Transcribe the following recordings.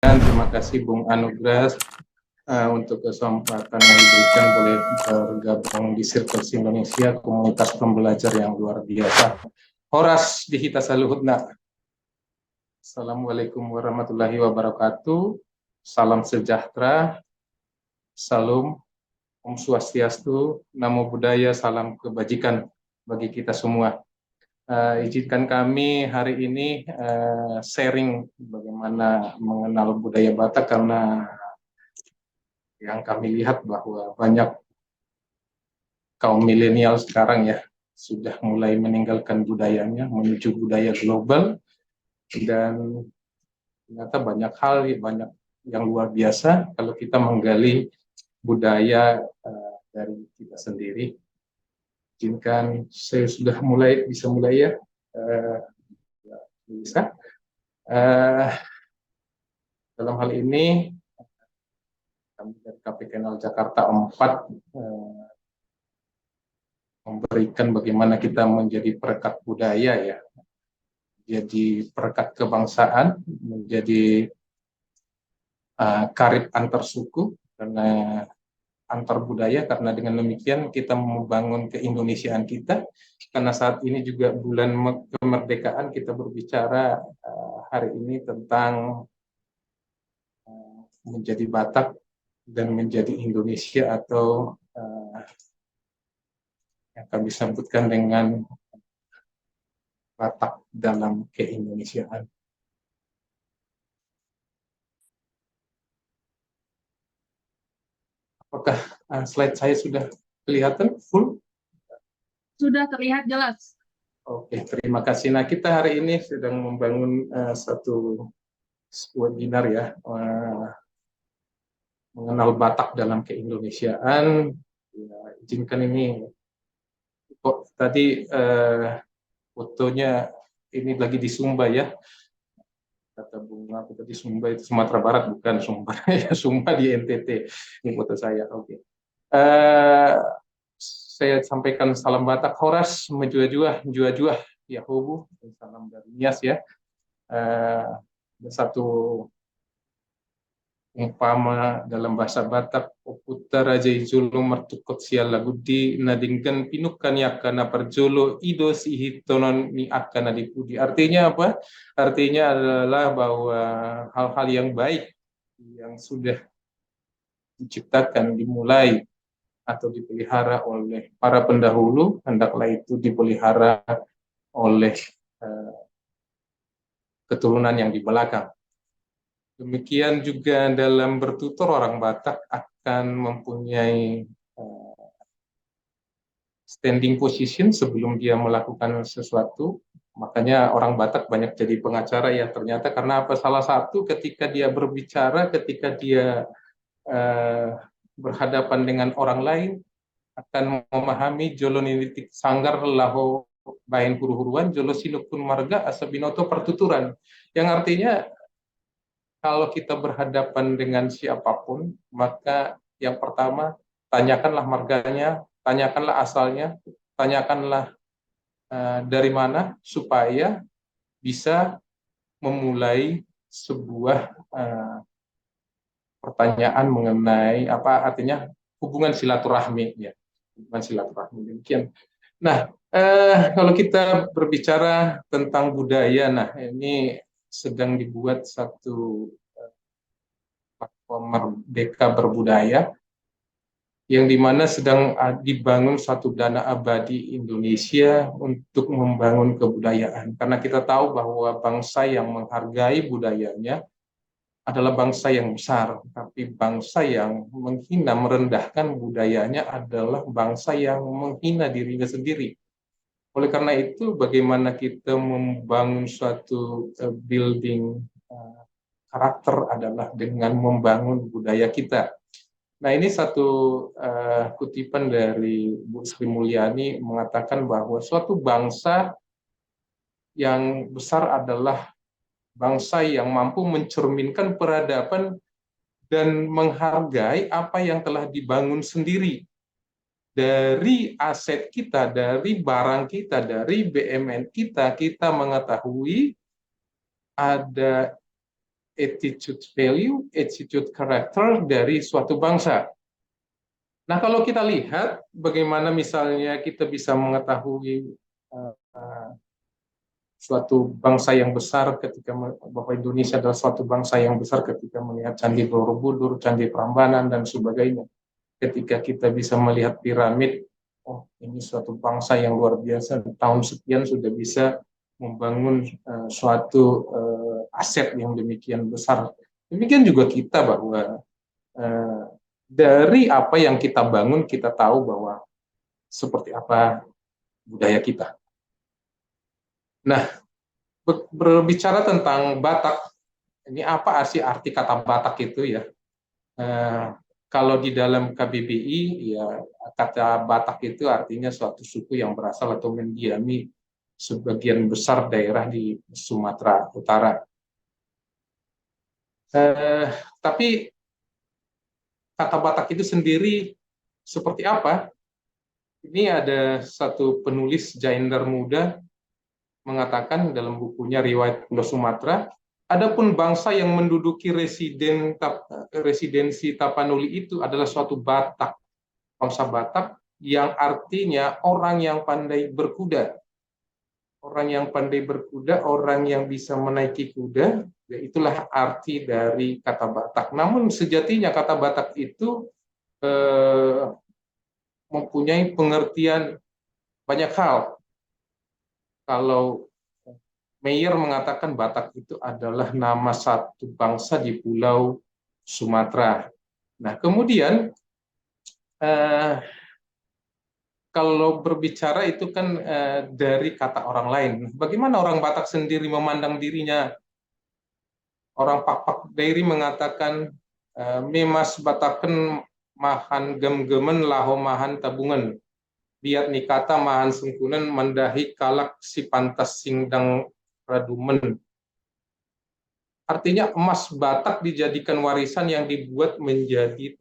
Terima kasih Bung Anugrah untuk kesempatan yang diberikan boleh bergabung di Circle Indonesia, komunitas pembelajar yang luar biasa. Horas di Hita Saluhutna. Assalamualaikum warahmatullahi wabarakatuh. Salam sejahtera. Salam Om Swastiastu. Namo Buddhaya. Salam kebajikan bagi kita semua. Izinkan kami hari ini sharing bagaimana mengenal budaya Batak, karena yang kami lihat bahwa banyak kaum milenial sekarang ya sudah mulai meninggalkan budayanya menuju budaya global, dan ternyata banyak hal banyak yang luar biasa kalau kita menggali budaya dari kita sendiri. Izinkan saya sudah bisa mulai ya. Bisa. Dalam hal ini kami dari KPKNL Jakarta 4 memberikan bagaimana kita menjadi perekat budaya ya, jadi perekat kebangsaan, menjadi karib antar suku karena antar budaya, karena dengan demikian kita membangun keindonesiaan kita. Karena saat ini juga bulan kemerdekaan, kita berbicara hari ini tentang menjadi Batak dan menjadi Indonesia, atau yang kami sebutkan dengan Batak dalam keindonesiaan. Apakah slide saya sudah kelihatan full? Sudah terlihat jelas. Oke, terima kasih. Nah, kita hari ini sedang membangun satu webinar ya, mengenal Batak dalam keindonesiaan. Ya, izinkan ini, kok tadi fotonya ini lagi di Sumba ya. Kata Bunga, aku tadi Sumba itu Sumatera Barat, bukan Sumba ya, Sumba di NTT. Ini foto saya. Oke. Saya sampaikan salam Batak. Horas menjua-jua, jua-jua ya hubu. Salam dari Nias ya. Satu umpama dalam bahasa Batak, Oputa Raja Ijolo mertukot siala gudi nadingkan pinukan yakana perjolo ido sihitonon ni akana dipudi. Artinya apa? Artinya adalah bahwa hal-hal yang baik yang sudah diciptakan, dimulai atau dipelihara oleh para pendahulu, hendaklah itu dipelihara oleh keturunan yang di belakang. Demikian juga dalam bertutur, orang Batak akan mempunyai standing position sebelum dia melakukan sesuatu. Makanya orang Batak banyak jadi pengacara ya ternyata, karena apa? Salah satu ketika dia berbicara, ketika dia berhadapan dengan orang lain, akan memahami joloninitik sanggar laho bain huru-huruan jolo sinukun marga asabinoto pertuturan, yang artinya kalau kita berhadapan dengan siapapun, maka yang pertama, tanyakanlah marganya, tanyakanlah asalnya, tanyakanlah dari mana, supaya bisa memulai sebuah pertanyaan mengenai apa artinya hubungan silaturahmi ya, hubungan silaturahmi demikian. Nah, kalau kita berbicara tentang budaya, nah ini sedang dibuat satu platform Merdeka Berbudaya, yang dimana sedang dibangun satu dana abadi Indonesia untuk membangun kebudayaan. Karena kita tahu bahwa bangsa yang menghargai budayanya adalah bangsa yang besar, tapi bangsa yang menghina, merendahkan budayanya adalah bangsa yang menghina dirinya sendiri. Oleh karena itu, bagaimana kita membangun suatu building karakter adalah dengan membangun budaya kita. Nah, ini satu kutipan dari Bu Sri Mulyani mengatakan bahwa suatu bangsa yang besar adalah bangsa yang mampu mencerminkan peradaban dan menghargai apa yang telah dibangun sendiri. Dari aset kita, dari barang kita, dari BMN kita, kita mengetahui ada attitude value, attitude character dari suatu bangsa. Nah, kalau kita lihat bagaimana misalnya kita bisa mengetahui suatu bangsa yang besar ketika bahwa Indonesia adalah suatu bangsa yang besar ketika melihat Candi Borobudur, Candi Prambanan dan sebagainya. Ketika kita bisa melihat piramid, oh ini suatu bangsa yang luar biasa, tahun sekian sudah bisa membangun suatu aset yang demikian besar. Demikian juga kita bahwa dari apa yang kita bangun kita tahu bahwa seperti apa budaya kita. Nah, berbicara tentang Batak, ini apa sih arti kata Batak itu ya? Kalau di dalam KBBI, ya kata Batak itu artinya suatu suku yang berasal atau mendiami sebagian besar daerah di Sumatera Utara. Tapi kata Batak itu sendiri seperti apa? Ini ada satu penulis Jaindar Muda mengatakan dalam bukunya Riwayat Pulau Sumatera, adapun bangsa yang menduduki residensi Tapanuli itu adalah suatu Batak, bangsa Batak yang artinya orang yang pandai berkuda. Orang yang pandai berkuda, orang yang bisa menaiki kuda, ya itulah arti dari kata Batak. Namun sejatinya kata Batak itu mempunyai pengertian banyak hal. Kalau Meyer mengatakan Batak itu adalah nama satu bangsa di Pulau Sumatera. Nah, kemudian kalau berbicara itu kan dari kata orang lain. Bagaimana orang Batak sendiri memandang dirinya? Orang Pak Dairi mengatakan Memas Bataken mahan gem-gemen laho mahan tabungan. Biar nikata mahan sengkunen mendahi kalak si pantas singdang radumen. Artinya emas Batak dijadikan warisan yang dibuat menjadi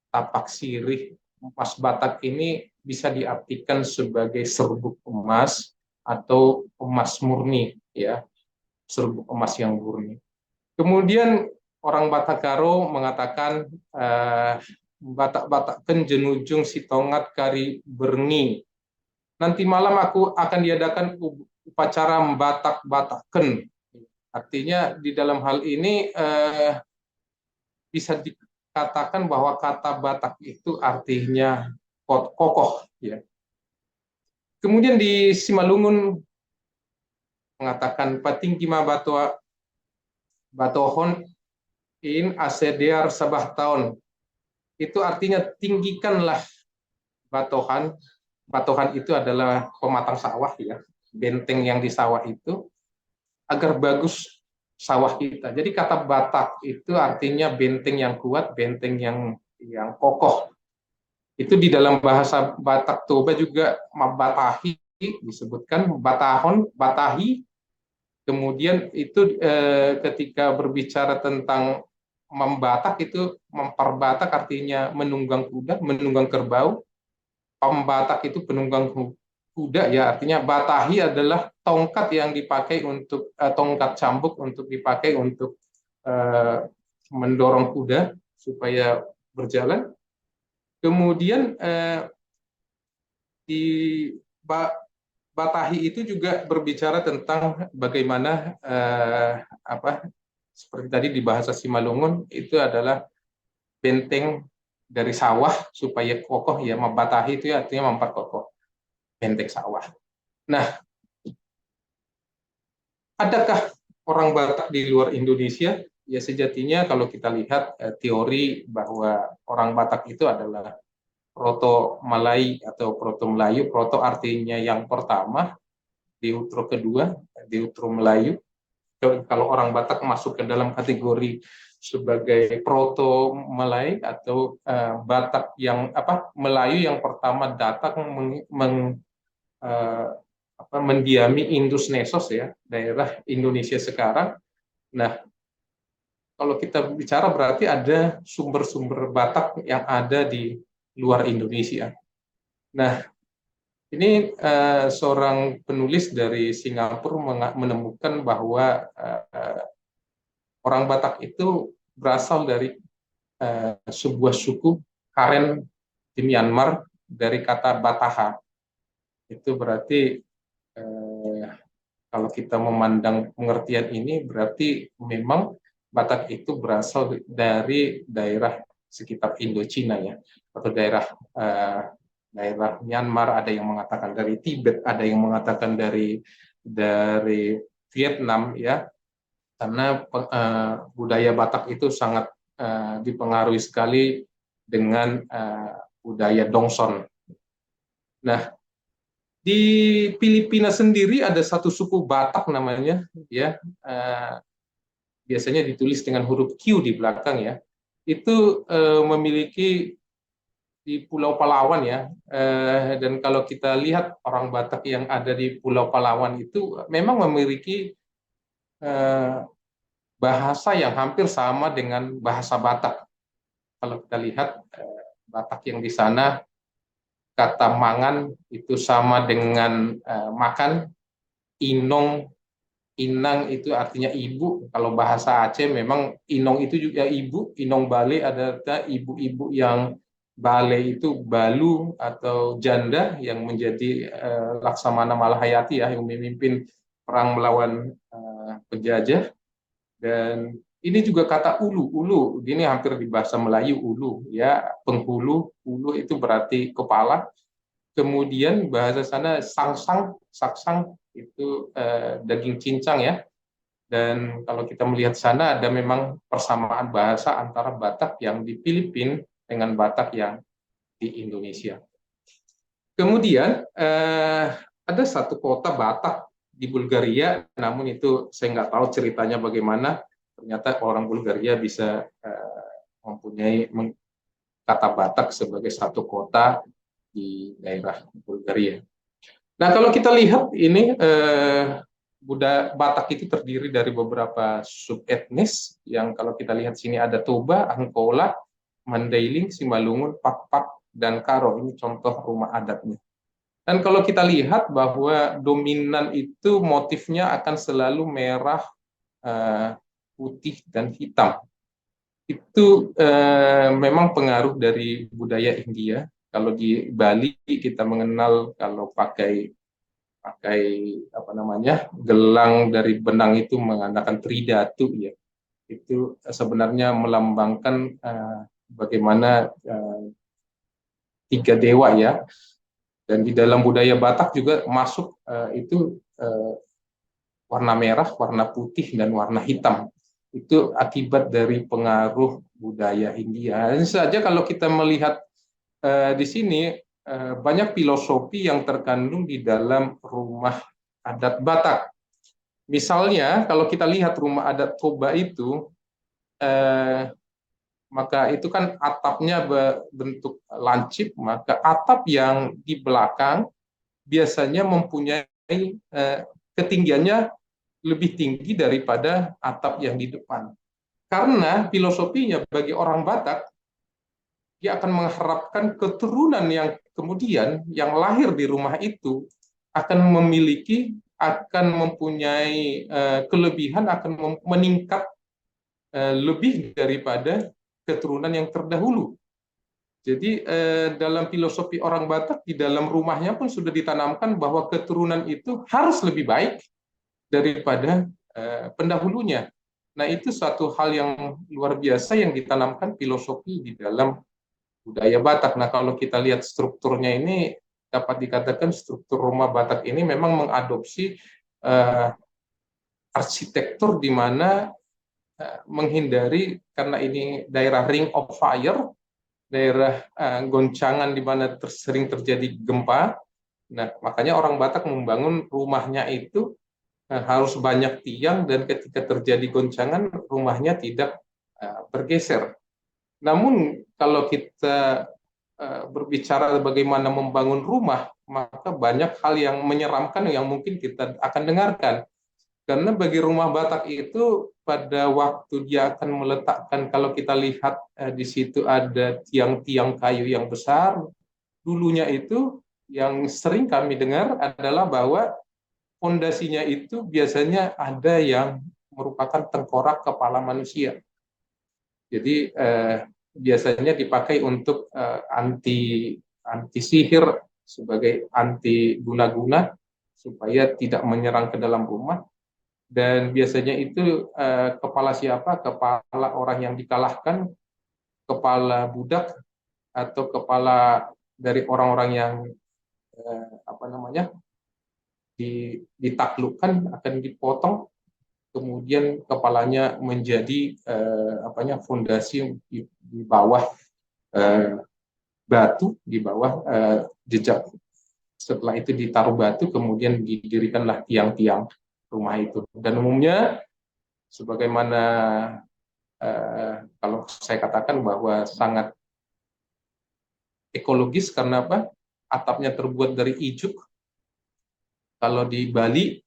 tapak sirih. Emas Batak ini bisa diartikan sebagai serbuk emas atau emas murni, ya, serbuk emas yang murni. Kemudian orang Batakaro mengatakan Batak-Bataken jenujung si tongat kari berngi. Nanti malam aku akan diadakan upacara Batak-Bataken. Artinya di dalam hal ini bisa dikatakan bahwa kata Batak itu artinya kokoh, ya. Kemudian di Simalungun mengatakan patingkima batohon in asediar sabah tahun. Itu artinya tinggikanlah batohan. Batohan itu adalah pematang sawah, ya, benteng yang di sawah itu, agar bagus sawah kita. Jadi kata Batak itu artinya benteng yang kuat, benteng yang kokoh. Itu di dalam bahasa Batak Toba juga Batahi disebutkan, Batahon, Batahi. Kemudian itu ketika berbicara tentang membatak itu memperbatak artinya menunggang kuda, menunggang kerbau. Pembatak itu penunggang kuda, ya, artinya batahi adalah tongkat yang dipakai untuk tongkat cambuk untuk dipakai untuk mendorong kuda supaya berjalan. Kemudian di batahi itu juga berbicara tentang bagaimana seperti tadi di bahasa Simalungun itu adalah benteng dari sawah supaya kokoh, ya, membatahi itu ya, artinya memperkokoh benteng sawah. Nah, adakah orang Batak di luar Indonesia? Ya sejatinya kalau kita lihat teori bahwa orang Batak itu adalah Proto Malay atau Proto Melayu. Proto artinya yang pertama, Deutro kedua, Deutro Melayu. Kalau orang Batak masuk ke dalam kategori sebagai Proto Malay atau Batak yang Melayu yang pertama datang mendiami Indus Nesos, ya, daerah Indonesia sekarang. Nah, kalau kita bicara berarti ada sumber-sumber Batak yang ada di luar Indonesia. Nah, ini seorang penulis dari Singapura menemukan bahwa orang Batak itu berasal dari sebuah suku Karen di Myanmar dari kata Bataha. Itu berarti eh, kalau kita memandang pengertian ini berarti memang Batak itu berasal dari daerah sekitar Indochina ya, atau eh, daerah Myanmar, ada yang mengatakan dari Tibet, ada yang mengatakan dari Vietnam ya, karena budaya Batak itu sangat dipengaruhi sekali dengan budaya Dongson. Nah, di Filipina sendiri ada satu suku Batak namanya, ya, biasanya ditulis dengan huruf Q di belakang ya. Itu memiliki di Pulau Palawan ya, dan kalau kita lihat orang Batak yang ada di Pulau Palawan itu memang memiliki eh, bahasa yang hampir sama dengan bahasa Batak. Kalau kita lihat Batak yang di sana, kata mangan itu sama dengan makan, inong, inang itu artinya ibu. Kalau bahasa Aceh memang inong itu juga ibu, inong bale adalah ibu-ibu yang bale itu balu atau janda yang menjadi Laksamana Malahayati ya, yang memimpin perang melawan penjajah. Dan ini juga kata ulu, ulu, ini hampir di bahasa Melayu ulu, ya, penghulu, ulu itu berarti kepala. Kemudian bahasa sana sangsang, saksang itu daging cincang ya. Dan kalau kita melihat sana ada memang persamaan bahasa antara Batak yang di Filipina dengan Batak yang di Indonesia. Kemudian ada satu kota Batak di Bulgaria, namun itu saya nggak tahu ceritanya bagaimana. Ternyata orang Bulgaria bisa mempunyai kata Batak sebagai satu kota di daerah Bulgaria. Nah, kalau kita lihat ini budaya Batak itu terdiri dari beberapa subetnis yang kalau kita lihat sini ada Toba, Angkola, Mandailing, Simalungun, Pakpak, dan Karo. Ini contoh rumah adatnya. Dan kalau kita lihat bahwa dominan itu motifnya akan selalu merah, putih, dan hitam. Itu memang pengaruh dari budaya India. Kalau di Bali kita mengenal kalau pakai pakai apa namanya gelang dari benang itu menggunakan tridatu ya. Itu sebenarnya melambangkan bagaimana tiga dewa ya. Dan di dalam budaya Batak juga masuk itu warna merah, warna putih, dan warna hitam. Itu akibat dari pengaruh budaya India. Hanya saja kalau kita melihat di sini banyak filosofi yang terkandung di dalam rumah adat Batak. Misalnya kalau kita lihat rumah adat Toba itu, maka itu kan atapnya berbentuk lancip, maka atap yang di belakang biasanya mempunyai ketinggiannya lebih tinggi daripada atap yang di depan. Karena filosofinya bagi orang Batak, dia akan mengharapkan keturunan yang kemudian yang lahir di rumah itu akan mempunyai kelebihan, akan meningkat lebih daripada keturunan yang terdahulu. Jadi dalam filosofi orang Batak di dalam rumahnya pun sudah ditanamkan bahwa keturunan itu harus lebih baik daripada pendahulunya. Nah, itu satu hal yang luar biasa yang ditanamkan filosofi di dalam budaya Batak. Nah, kalau kita lihat strukturnya ini dapat dikatakan struktur rumah Batak ini memang mengadopsi arsitektur di mana menghindari, karena ini daerah ring of fire, daerah goncangan di mana sering terjadi gempa. Nah, makanya orang Batak membangun rumahnya itu harus banyak tiang dan ketika terjadi goncangan rumahnya tidak bergeser. Namun kalau kita berbicara bagaimana membangun rumah, maka banyak hal yang menyeramkan yang mungkin kita akan dengarkan. Karena bagi rumah Batak itu pada waktu dia akan meletakkan, kalau kita lihat di situ ada tiang-tiang kayu yang besar, dulunya itu yang sering kami dengar adalah bahwa fondasinya itu biasanya ada yang merupakan tengkorak kepala manusia. Jadi biasanya dipakai untuk anti sihir, sebagai anti guna-guna supaya tidak menyerang ke dalam rumah. Dan biasanya itu kepala siapa? Kepala orang yang dikalahkan, kepala budak, atau kepala dari orang-orang yang ditaklukkan akan dipotong, kemudian kepalanya menjadi fondasi di bawah batu, di bawah jejak. Setelah itu ditaruh batu, kemudian didirikanlah tiang-tiang rumah itu. Dan umumnya sebagaimana kalau saya katakan bahwa sangat ekologis, karena apa? Atapnya terbuat dari ijuk. Kalau di Bali,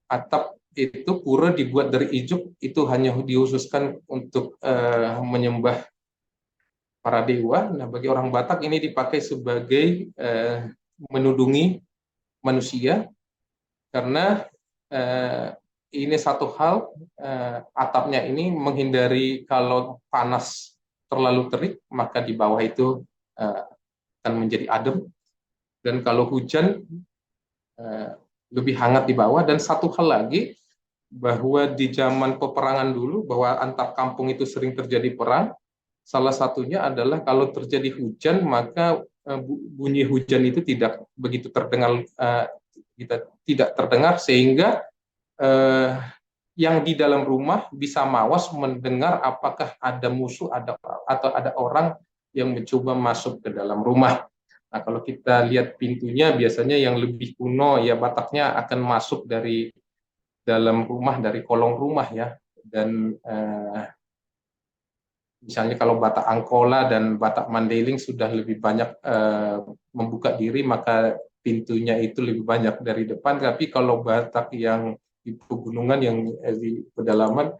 atap itu pura dibuat dari ijuk, itu hanya dihususkan untuk menyembah para dewa. Nah, bagi orang Batak ini dipakai sebagai menudungi manusia, karena ini satu hal, atapnya ini menghindari kalau panas terlalu terik, maka di bawah itu akan menjadi adem, dan kalau hujan lebih hangat di bawah. Dan satu hal lagi, bahwa di zaman peperangan dulu, bahwa antar kampung itu sering terjadi perang. Salah satunya adalah kalau terjadi hujan, maka bunyi hujan itu tidak begitu terdengar, tidak terdengar, sehingga yang di dalam rumah bisa mawas mendengar apakah ada musuh atau ada orang yang mencoba masuk ke dalam rumah. Nah, kalau kita lihat pintunya, biasanya yang lebih kuno ya Bataknya akan masuk dari dalam rumah, dari kolong rumah ya. Dan misalnya kalau Batak Angkola dan Batak Mandailing sudah lebih banyak membuka diri, maka pintunya itu lebih banyak dari depan. Tapi kalau Batak yang di pegunungan, yang di pedalaman,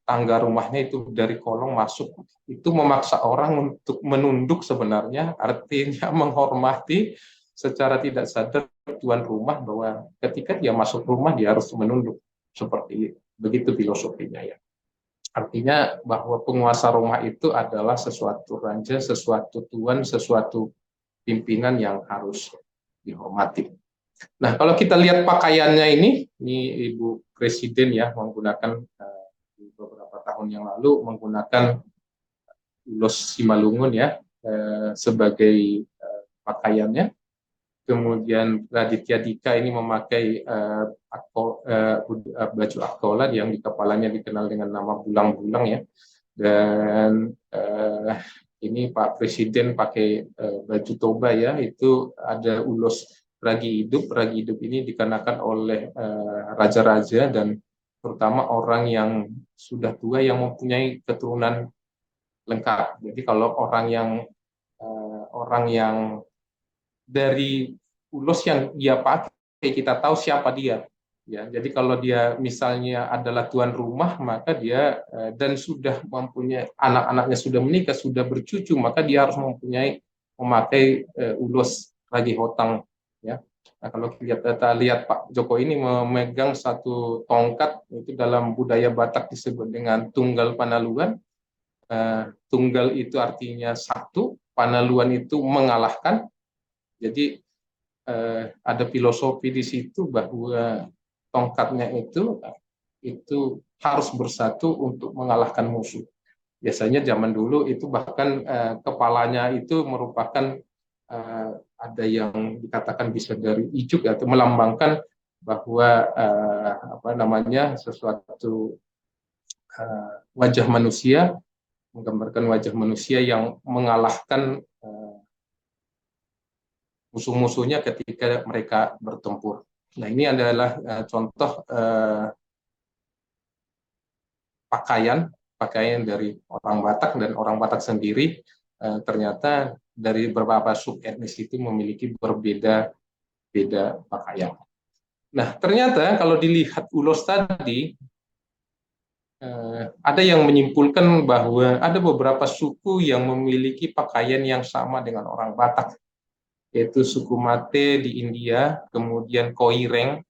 tangga rumahnya itu dari kolong masuk. Itu memaksa orang untuk menunduk sebenarnya, artinya menghormati secara tidak sadar tuan rumah, bahwa ketika dia masuk rumah dia harus menunduk. Seperti begitu filosofinya ya. Artinya bahwa penguasa rumah itu adalah sesuatu raja, sesuatu tuan, sesuatu pimpinan yang harus dihormati. Nah, kalau kita lihat pakaiannya ini Ibu Presiden ya menggunakan beberapa tahun yang lalu menggunakan ulos Simalungun ya sebagai pakaiannya. Kemudian Raditya Dika ini memakai baju akkolat yang di kepalanya dikenal dengan nama bulang-bulang ya. Dan ini Pak Presiden pakai baju toba ya, itu ada ulos ragi hidup. Ragi hidup ini dikenakan oleh raja-raja dan terutama orang yang sudah tua yang mempunyai keturunan lengkap. Jadi kalau orang yang dari ulos yang dia pakai, kita tahu siapa dia. Ya, jadi kalau dia misalnya adalah tuan rumah, maka dia dan sudah mempunyai anak-anaknya, sudah menikah, sudah bercucu, maka dia harus memakai ulos ragi hotang. Ya. Nah, kalau kita lihat Pak Joko ini memegang satu tongkat, itu dalam budaya Batak disebut dengan tunggal panaluan. Tunggal itu artinya satu, panaluan itu mengalahkan. Jadi ada filosofi di situ bahwa tongkatnya itu harus bersatu untuk mengalahkan musuh. Biasanya zaman dulu itu bahkan kepalanya itu merupakan ada yang dikatakan bisa dari ijuk atau melambangkan bahwa sesuatu wajah manusia, menggambarkan wajah manusia yang mengalahkan musuh-musuhnya ketika mereka bertempur. Nah, ini adalah contoh pakaian dari orang Batak, dan orang Batak sendiri ternyata dari beberapa sub etnis itu memiliki berbeda pakaian. Nah, ternyata kalau dilihat ulos tadi, ada yang menyimpulkan bahwa ada beberapa suku yang memiliki pakaian yang sama dengan orang Batak, yaitu suku Mate di India, kemudian Koireng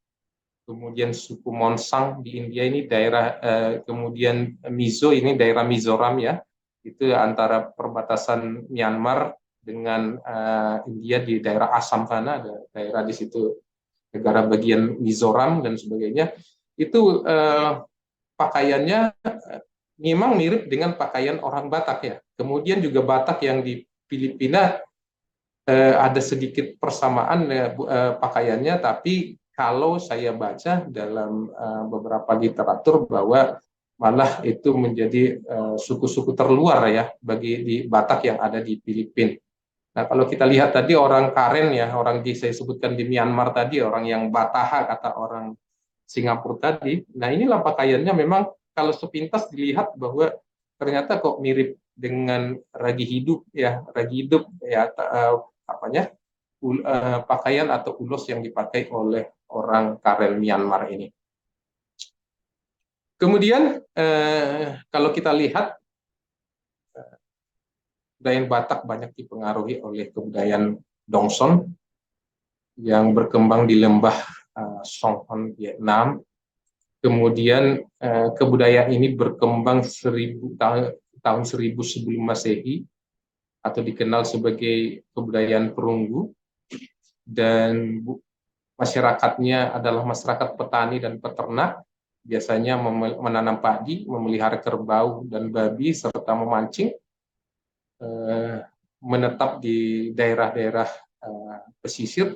kemudian suku Monsang di India ini daerah, kemudian Mizo ini daerah Mizoram ya, itu antara perbatasan Myanmar dengan India di daerah Assam sana, ada daerah di situ negara bagian Mizoram dan sebagainya. Itu pakaiannya memang mirip dengan pakaian orang Batak ya. Kemudian juga Batak yang di Filipina ada sedikit persamaan pakaiannya, tapi kalau saya baca dalam beberapa literatur bahwa malah itu menjadi suku-suku terluar ya bagi di Batak yang ada di Filipina. Nah, kalau kita lihat tadi orang Karen ya, orang di saya sebutkan di Myanmar tadi, orang yang Bataha kata orang Singapura tadi. Nah, inilah pakaiannya memang kalau sepintas dilihat bahwa ternyata kok mirip dengan ragi hidup ya, apanya pakaian atau ulos yang dipakai oleh orang Karen Myanmar ini. Kemudian kalau kita lihat kebudayaan Batak banyak dipengaruhi oleh kebudayaan Dongson yang berkembang di lembah Songhon Vietnam. Kemudian kebudayaan ini berkembang tahun 1000 sebelum Masehi atau dikenal sebagai kebudayaan perunggu, dan masyarakatnya adalah masyarakat petani dan peternak, biasanya menanam padi, memelihara kerbau dan babi, serta memancing, menetap di daerah-daerah pesisir,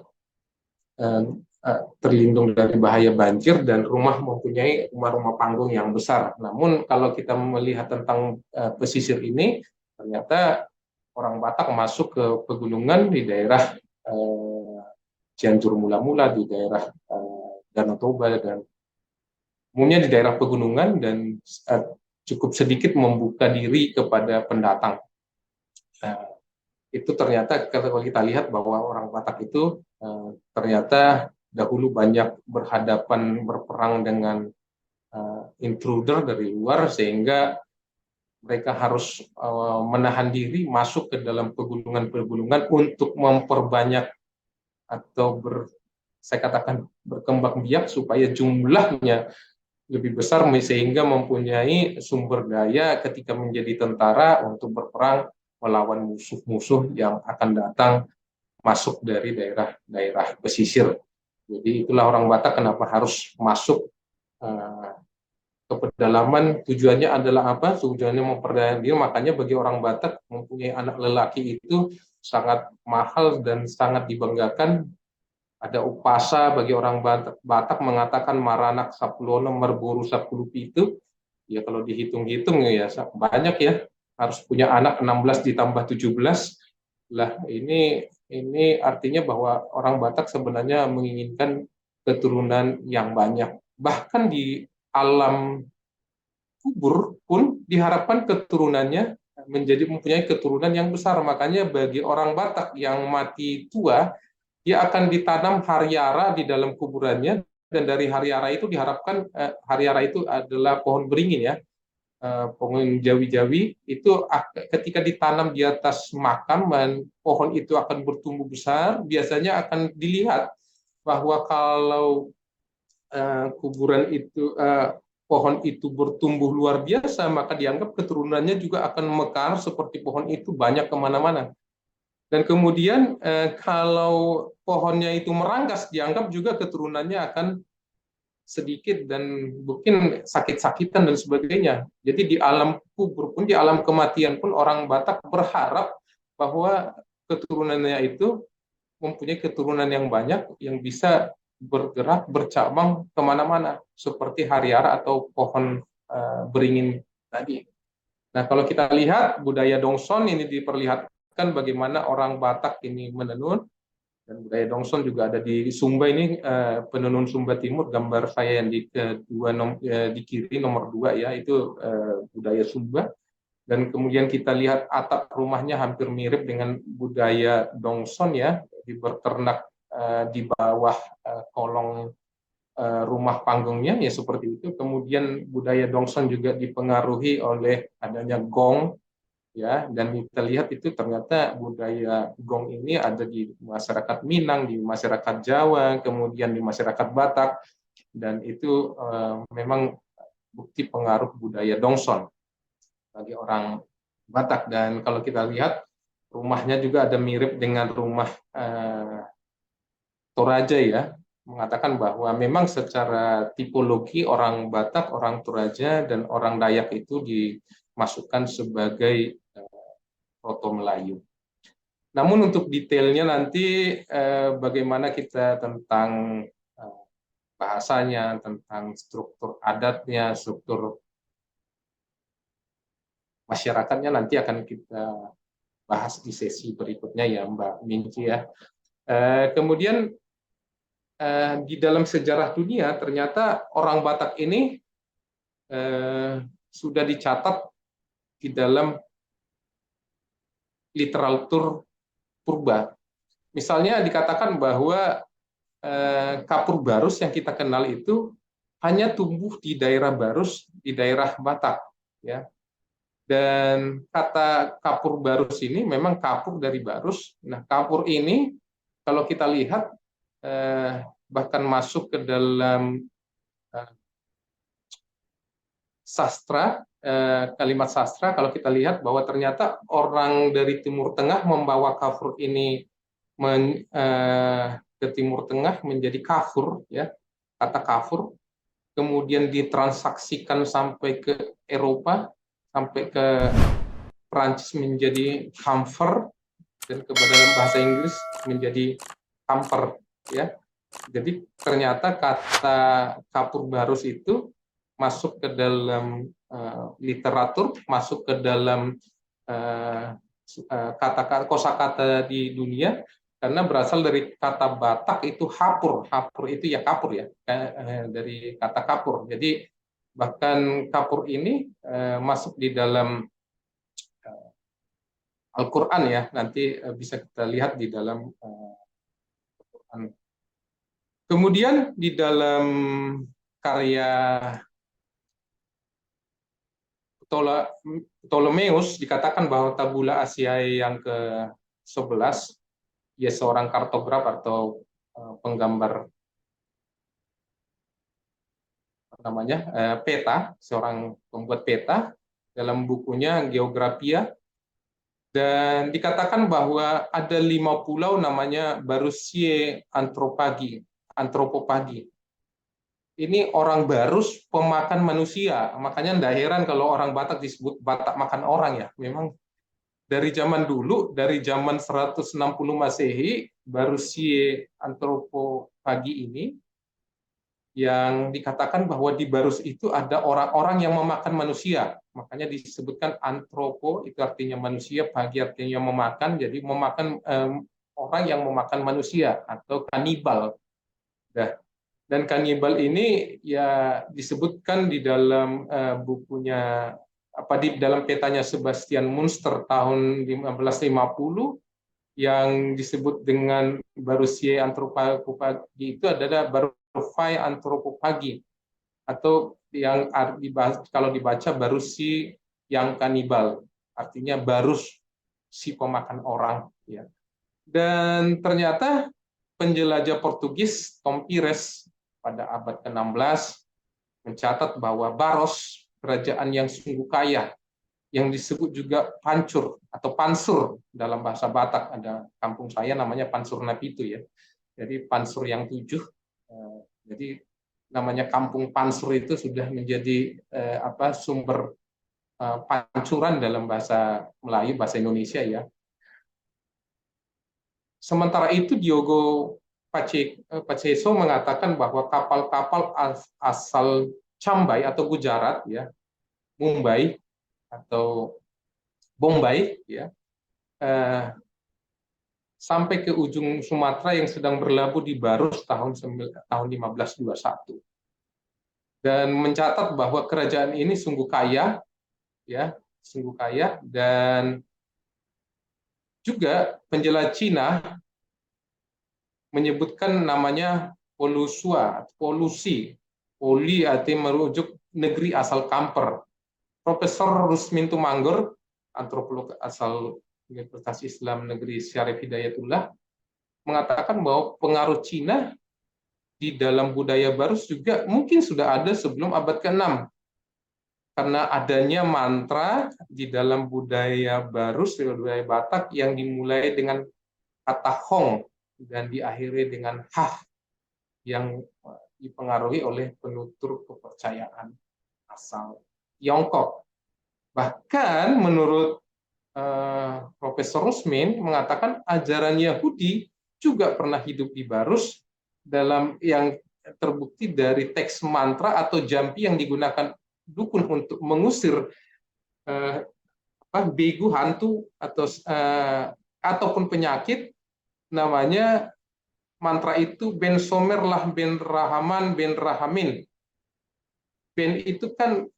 terlindung dari bahaya banjir, dan mempunyai rumah-rumah panggung yang besar. Namun kalau kita melihat tentang pesisir ini, ternyata orang Batak masuk ke pegunungan di daerah Cianjur Mula-Mula, di daerah Danau Toba, dan umumnya di daerah pegunungan, dan cukup sedikit membuka diri kepada pendatang. Itu ternyata kalau kita lihat bahwa orang Batak itu ternyata dahulu banyak berperang dengan intruder dari luar, sehingga mereka harus menahan diri masuk ke dalam pegunungan-pegunungan untuk memperbanyak atau saya katakan berkembang biak supaya jumlahnya lebih besar, sehingga mempunyai sumber daya ketika menjadi tentara untuk berperang melawan musuh-musuh yang akan datang masuk dari daerah-daerah pesisir. Jadi itulah orang Batak kenapa harus masuk ke pedalaman. Tujuannya adalah apa? Tujuannya memperdaya diri. Makanya bagi orang Batak mempunyai anak lelaki itu sangat mahal dan sangat dibanggakan. Ada upasa bagi orang Batak mengatakan maranak saplono merburu sapulupi itu. Ya kalau dihitung-hitung ya banyak ya. Harus punya anak 16 ditambah 17. Lah ini artinya bahwa orang Batak sebenarnya menginginkan keturunan yang banyak. Bahkan di alam kubur pun diharapkan keturunannya mempunyai keturunan yang besar. Makanya bagi orang Batak yang mati tua, dia akan ditanam hariara di dalam kuburannya, dan dari hariara itu diharapkan hariara itu adalah pohon beringin ya. Pohon jawi-jawi itu ketika ditanam di atas makam, dan pohon itu akan bertumbuh besar, biasanya akan dilihat bahwa kalau kuburan itu pohon itu bertumbuh luar biasa, maka dianggap keturunannya juga akan mekar seperti pohon itu, banyak kemana-mana. Dan kemudian kalau pohonnya itu meranggas, dianggap juga keturunannya akan sedikit dan mungkin sakit-sakitan dan sebagainya. Jadi di alam kubur pun, di alam kematian pun, orang Batak berharap bahwa keturunannya itu mempunyai keturunan yang banyak yang bisa bergerak, bercabang kemana-mana, seperti hariara atau pohon beringin tadi. Nah, kalau kita lihat budaya Dongson ini diperlihatkan bagaimana orang Batak ini menenun. Dan budaya Dongson juga ada di Sumba ini, penenun Sumba Timur, gambar saya yang di kiri nomor 2 ya, itu budaya Sumba. Dan kemudian kita lihat atap rumahnya hampir mirip dengan budaya Dongson ya, di berternak di bawah kolong rumah panggungnya ya, seperti itu. Kemudian budaya Dongson juga dipengaruhi oleh adanya gong ya, dan kita lihat itu ternyata budaya gong ini ada di masyarakat Minang, di masyarakat Jawa, kemudian di masyarakat Batak, dan itu memang bukti pengaruh budaya Dongson bagi orang Batak. Dan kalau kita lihat rumahnya juga ada mirip dengan rumah Toraja ya, mengatakan bahwa memang secara tipologi orang Batak, orang Toraja, dan orang Dayak itu dimasukkan sebagai Proto Melayu. Namun untuk detailnya nanti bagaimana kita tentang bahasanya, tentang struktur adatnya, struktur masyarakatnya nanti akan kita bahas di sesi berikutnya ya Mbak Minci ya. Kemudian di dalam sejarah dunia ternyata orang Batak ini sudah dicatat di dalam literatur purba. Misalnya dikatakan bahwa kapur barus yang kita kenal itu hanya tumbuh di daerah Barus, di daerah Batak, ya. Dan kata kapur barus ini memang kapur dari barus. Nah, kapur ini kalau kita lihat bahkan masuk ke dalam sastra, kalimat sastra, kalau kita lihat bahwa ternyata orang dari Timur Tengah membawa kafur ini ke Timur Tengah menjadi kafur, ya, kata kafur, kemudian ditransaksikan sampai ke Eropa, sampai ke Perancis menjadi camphor, dan ke dalam bahasa Inggris menjadi camper, ya. Jadi ternyata kata kapur barus itu masuk ke dalam literatur, masuk ke dalam kosakata di dunia karena berasal dari kata Batak itu hapur. Hapur itu ya kapur ya, dari kata kapur. Jadi bahkan kapur ini masuk di dalam Al-Quran ya, nanti bisa kita lihat di dalam Al-Quran. Kemudian di dalam karya Ptolemeus dikatakan bahwa tabula Asiae yang ke-11, dia seorang kartograf atau penggambar namanya peta, seorang pembuat peta dalam bukunya Geografia, dan dikatakan bahwa ada 5 pulau namanya Barusie Antropopagi. Ini orang Barus pemakan manusia, makanya tidak heran kalau orang Batak disebut Batak makan orang ya. Memang dari zaman dulu, dari zaman 160 Masehi, Barusie Antropopagi ini yang dikatakan bahwa di Barus itu ada orang-orang yang memakan manusia. Makanya disebutkan antropo, itu artinya manusia, pagi artinya memakan, jadi memakan orang yang memakan manusia atau kanibal. Dan kanibal ini ya disebutkan di dalam bukunya, di dalam petanya Sebastian Munster tahun 1550 yang disebut dengan Barusie Antropopagi itu adalah Barufai Antropopagi, atau yang kalau dibaca Barusi yang kanibal, artinya barus si pemakan orang ya. Dan ternyata penjelajah Portugis Tom Pires pada abad ke-16 mencatat bahwa Baros, kerajaan yang sungguh kaya, yang disebut juga Pancur atau Pansur dalam bahasa Batak, ada kampung saya namanya Pansur Napitu ya. Jadi Pansur yang 7. Jadi namanya kampung Pansur itu sudah menjadi sumber pancuran dalam bahasa Melayu, bahasa Indonesia ya. Sementara itu Diogo Pacheco mengatakan bahwa kapal-kapal asal Cambai atau Gujarat ya, Mumbai atau Bombay ya, sampai ke ujung Sumatera yang sedang berlabuh di Barus tahun 1521, dan mencatat bahwa kerajaan ini sungguh kaya ya, sungguh kaya. Dan juga penjelajah Cina menyebutkan namanya polusi. Poli artinya merujuk negeri asal Kamper. Profesor Rusmin Tumanggur, antropolog asal Universitas Islam Negeri Syarif Hidayatullah, mengatakan bahwa pengaruh Cina di dalam budaya Barus juga mungkin sudah ada sebelum abad ke-6. Karena adanya mantra di dalam budaya Barus, di budaya Batak yang dimulai dengan kata Hong dan diakhiri dengan Hah yang dipengaruhi oleh penutur kepercayaan asal Tiongkok. Bahkan menurut Profesor Rusmin mengatakan ajaran Yahudi juga pernah hidup di Barus dalam yang terbukti dari teks mantra atau jampi yang digunakan dukun untuk mengusir begu hantu atau ataupun penyakit, namanya mantra itu Ben Somer lah Ben Rahaman Ben Rahamin. Ben itu kan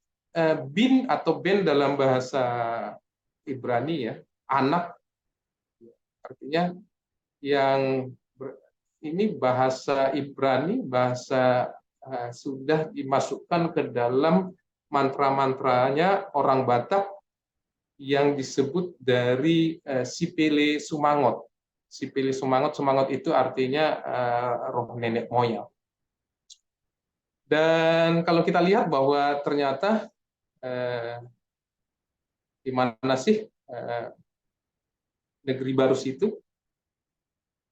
bin atau ben dalam bahasa Ibrani ya, anak, artinya yang ini bahasa Ibrani, bahasa sudah dimasukkan ke dalam mantra-mantranya orang Batak yang disebut dari Sipele Sumangot. Sipele Sumangot, Sumangot itu artinya roh nenek moyang. Dan kalau kita lihat bahwa ternyata di mana sih negeri Barus itu,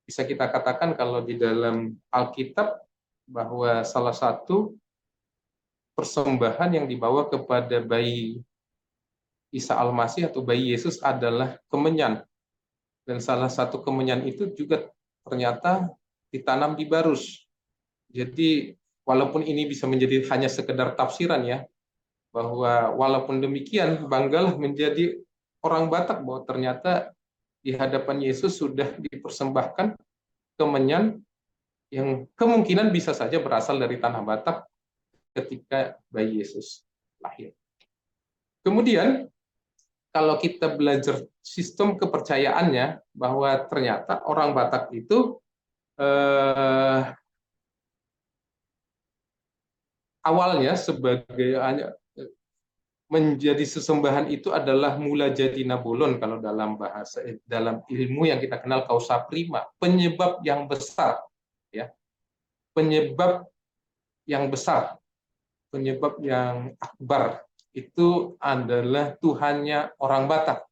bisa kita katakan kalau di dalam Alkitab bahwa salah satu persembahan yang dibawa kepada bayi Isa Al-Masih atau bayi Yesus adalah kemenyan. Dan salah satu kemenyan itu juga ternyata ditanam di Barus. Jadi walaupun ini bisa menjadi hanya sekedar tafsiran ya, bahwa walaupun demikian banggalah menjadi orang Batak bahwa ternyata di hadapan Yesus sudah dipersembahkan kemenyan yang kemungkinan bisa saja berasal dari tanah Batak ketika bayi Yesus lahir. Kemudian kalau kita belajar sistem kepercayaannya bahwa ternyata orang Batak itu awalnya sebagai menjadi sesembahan itu adalah mula jadi nabolon kalau dalam bahasa dalam ilmu yang kita kenal kausa prima, penyebab yang besar ya. Penyebab yang besar, penyebab yang akbar itu adalah Tuhannya orang Batak.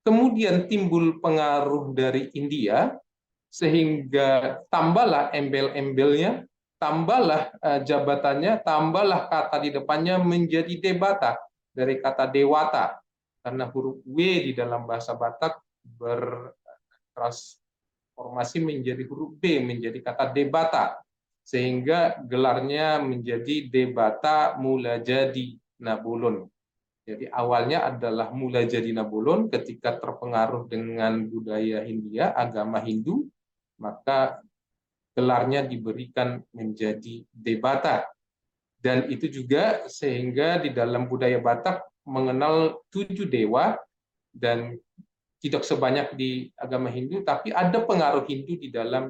Kemudian timbul pengaruh dari India sehingga tambahlah embel-embelnya, tambahlah jabatannya, tambahlah kata di depannya menjadi debata dari kata dewata, karena huruf W di dalam bahasa Batak bertransformasi menjadi huruf B menjadi kata debata, sehingga gelarnya menjadi Debata Mula Jadi Nabulun. Jadi awalnya adalah Mula Jadi Nabulun, ketika terpengaruh dengan budaya Hindia, agama Hindu, maka gelarnya diberikan menjadi Debata. Dan itu juga sehingga di dalam budaya Batak mengenal 7 dewa, dan tidak sebanyak di agama Hindu, tapi ada pengaruh Hindu di dalam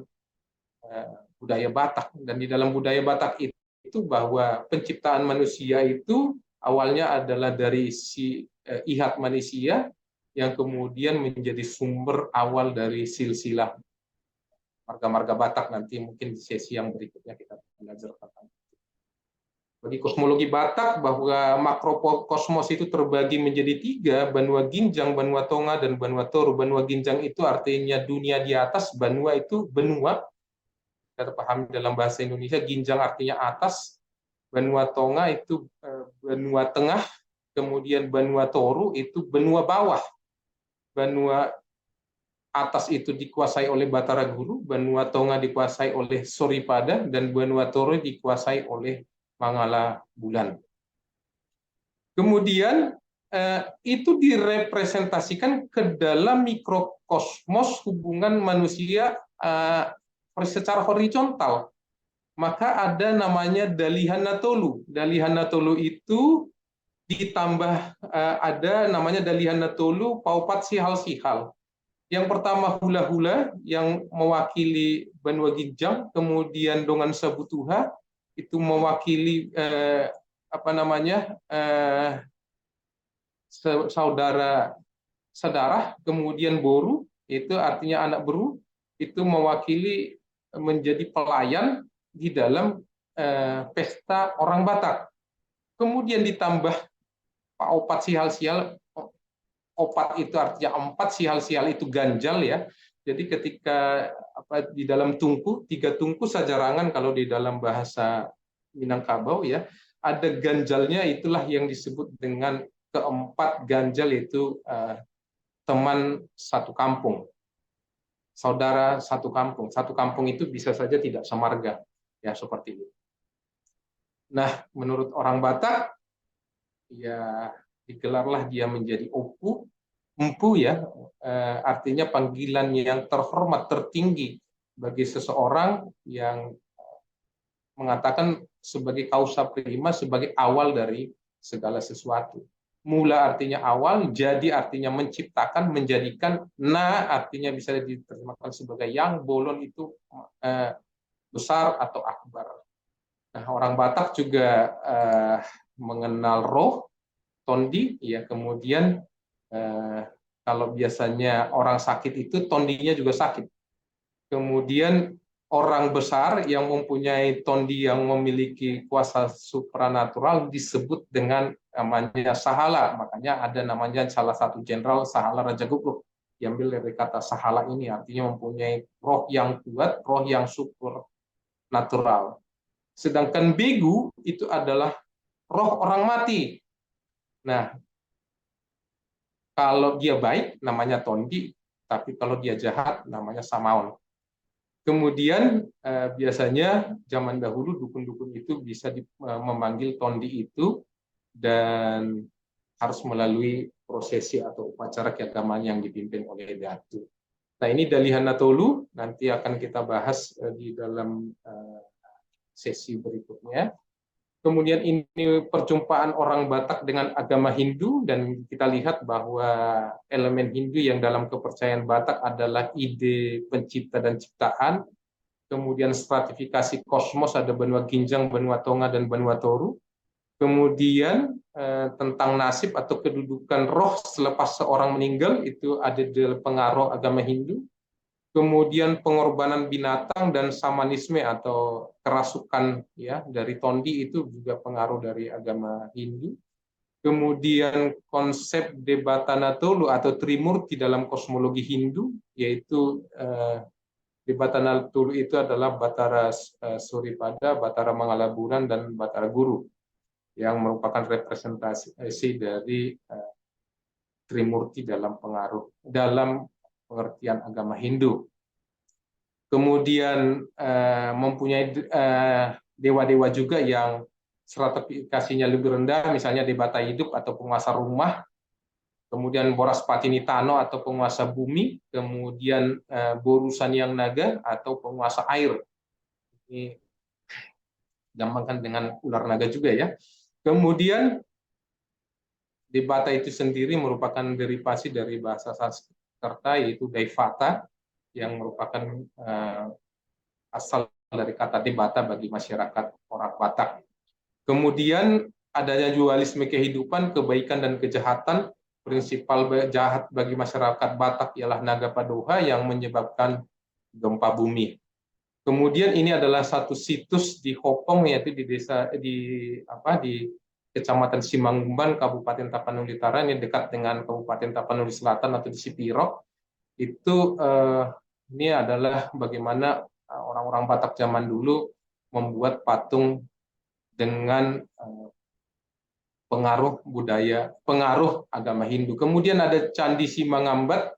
budaya Batak. Dan di dalam budaya Batak itu bahwa penciptaan manusia itu awalnya adalah dari si ihat manusia yang kemudian menjadi sumber awal dari silsilah marga-marga Batak. Nanti mungkin di sesi yang berikutnya kita belajar tentang itu. Bagi kosmologi Batak bahwa makrokosmos itu terbagi menjadi 3, Banua Ginjang, Banua Tonga, dan Banua Toru. Banua Ginjang itu artinya dunia di atas, Banua itu benua, kita pahami dalam bahasa Indonesia, Ginjang artinya atas, Banua Tonga itu benua tengah, kemudian Banua Toru itu benua bawah. Benua atas itu dikuasai oleh Batara Guru, Benua Tonga dikuasai oleh Soripada, dan Benua Toru dikuasai oleh Mangala Bulan. Kemudian itu direpresentasikan ke dalam mikrokosmos hubungan manusia secara horizontal. Maka ada namanya Dalihanatolu. Dalihanatolu itu ditambah ada namanya Dalihanatolu Paupat Sihal-Sihal. Yang pertama hula-hula yang mewakili Banua Ginjang, kemudian Dongan Sabutuha itu mewakili saudara saudara, kemudian Boru itu artinya anak beru, itu mewakili menjadi pelayan, di dalam pesta orang Batak. Kemudian ditambah Pak Opat sial-sial. Opat itu artinya 4, sial-sial itu ganjal ya. Jadi ketika di dalam tungku, 3 tungku sajarangan kalau di dalam bahasa Minangkabau ya, ada ganjalnya, itulah yang disebut dengan keempat ganjal, itu teman satu kampung, saudara satu kampung. Satu kampung itu bisa saja tidak semarga, ya seperti itu. Nah, menurut orang Batak, ya digelarlah dia menjadi Opu, Empu ya, artinya panggilan yang terhormat, tertinggi bagi seseorang yang mengatakan sebagai kausa prima, sebagai awal dari segala sesuatu. Mula artinya awal, jadi artinya menciptakan, menjadikan, na artinya bisa diterjemahkan sebagai yang, bolon itu besar atau akbar. Nah, orang Batak juga mengenal roh, tondi, ya kemudian kalau biasanya orang sakit itu tondinya juga sakit. Kemudian orang besar yang mempunyai tondi yang memiliki kuasa supranatural disebut dengan namanya sahala. Makanya ada namanya salah satu jenderal Sahala Raja Gugluk. Diambil dari kata sahala ini, artinya mempunyai roh yang kuat, roh yang supernatural. Sedangkan begu itu adalah roh orang mati. Nah, kalau dia baik namanya tondi, tapi kalau dia jahat namanya samaon. Kemudian biasanya zaman dahulu dukun-dukun itu bisa memanggil tondi itu dan harus melalui prosesi atau upacara keagamaan yang dipimpin oleh datu. Nah, ini Dalihan Tolu, nanti akan kita bahas di dalam sesi berikutnya. Kemudian ini perjumpaan orang Batak dengan agama Hindu, dan kita lihat bahwa elemen Hindu yang dalam kepercayaan Batak adalah ide pencipta dan ciptaan. Kemudian stratifikasi kosmos, ada benua Ginjang, benua Tonga, dan benua Toru. Kemudian tentang nasib atau kedudukan roh selepas seorang meninggal, itu ada di pengaruh agama Hindu. Kemudian pengorbanan binatang dan samanisme atau kerasukan ya dari tondi itu juga pengaruh dari agama Hindu. Kemudian konsep Debatana Tolu atau Trimurti dalam kosmologi Hindu, yaitu Debatana Tolu itu adalah Batara Suripada, Batara Mangalaburan, dan Batara Guru, yang merupakan representasi dari Trimurti dalam pengertian agama Hindu. Kemudian mempunyai dewa-dewa juga yang stratifikasinya lebih rendah, misalnya Debata Hidup atau penguasa rumah, kemudian Boras Patinitano atau penguasa bumi, kemudian Boru Sanyang Naga atau penguasa air. Ini gampangkan dengan ular naga juga ya. Kemudian Debata itu sendiri merupakan derivasi dari bahasa Sanskerta, yaitu Daivata, yang merupakan asal dari kata debata bagi masyarakat orang Batak. Kemudian adanya dualisme kehidupan, kebaikan dan kejahatan. Prinsipal jahat bagi masyarakat Batak ialah naga padoha yang menyebabkan gempa bumi. Kemudian ini adalah satu situs di Hopong, yaitu di desa di Kecamatan Simangumban, Kabupaten Tapanuli Utara, ini dekat dengan Kabupaten Tapanuli Selatan atau di Sipirok. Itu ini adalah bagaimana orang-orang Batak zaman dulu membuat patung dengan pengaruh budaya, pengaruh agama Hindu. Kemudian ada Candi Simangambat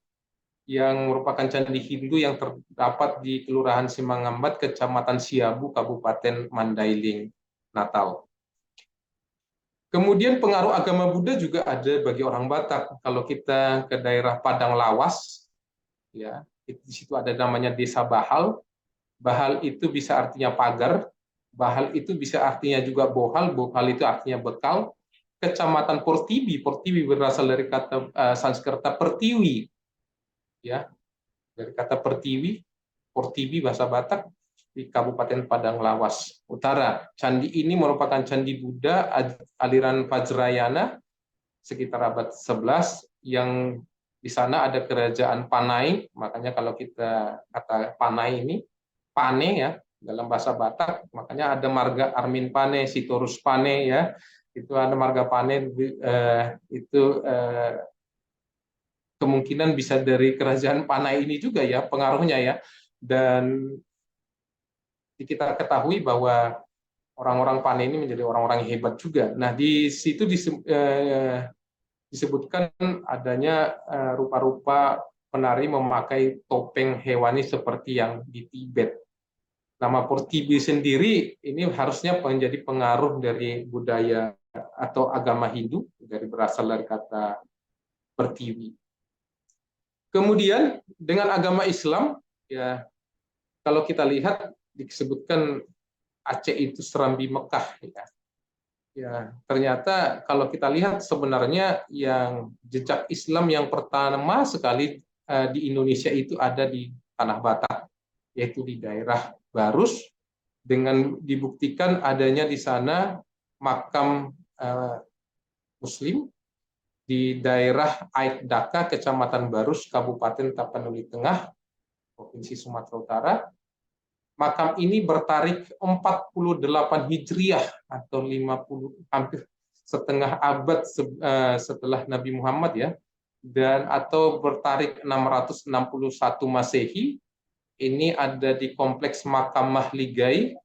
yang merupakan candi Hindu yang terdapat di Kelurahan Simangambat, Kecamatan Siabu, Kabupaten Mandailing, Natal. Kemudian pengaruh agama Buddha juga ada bagi orang Batak. Kalau kita ke daerah Padang Lawas, ya, di situ ada namanya Desa Bahal. Bahal itu bisa artinya pagar, Bahal itu bisa artinya juga bohal, bohal itu artinya bekal. Kecamatan Portiwi, Portiwi berasal dari kata Sanskerta pertiwi, ya, dari kata pertiwi, Portiwi bahasa Batak, di Kabupaten Padang Lawas Utara. Candi ini merupakan candi Buddha aliran Vajrayana sekitar abad 11, yang di sana ada kerajaan Panai. Makanya kalau kita kata Panai ini, Pane ya, dalam bahasa Batak, makanya ada marga Armin Pane, Sitorus Pane ya. Itu ada marga Pane itu kemungkinan bisa dari kerajaan Panai ini juga ya pengaruhnya ya. Dan kita ketahui bahwa orang-orang Panai ini menjadi orang-orang yang hebat juga. Nah, di situ disebutkan adanya rupa-rupa penari memakai topeng hewani seperti yang di Tibet. Nama Pertiwi sendiri ini harusnya menjadi pengaruh dari budaya atau agama Hindu, berasal dari kata Pertiwi. Kemudian dengan agama Islam, ya kalau kita lihat disebutkan Aceh itu Serambi Mekah, ya. Ya, ternyata kalau kita lihat sebenarnya yang jejak Islam yang pertama sekali di Indonesia itu ada di Tanah Batak, yaitu di daerah Barus, dengan dibuktikan adanya di sana makam Muslim di daerah Ait Daka, Kecamatan Barus, Kabupaten Tapanuli Tengah, Provinsi Sumatera Utara. Makam ini bertarik 48 Hijriah atau 50, hampir setengah abad setelah Nabi Muhammad ya, dan atau bertarik 661 Masehi. Ini ada di kompleks makam Mahligai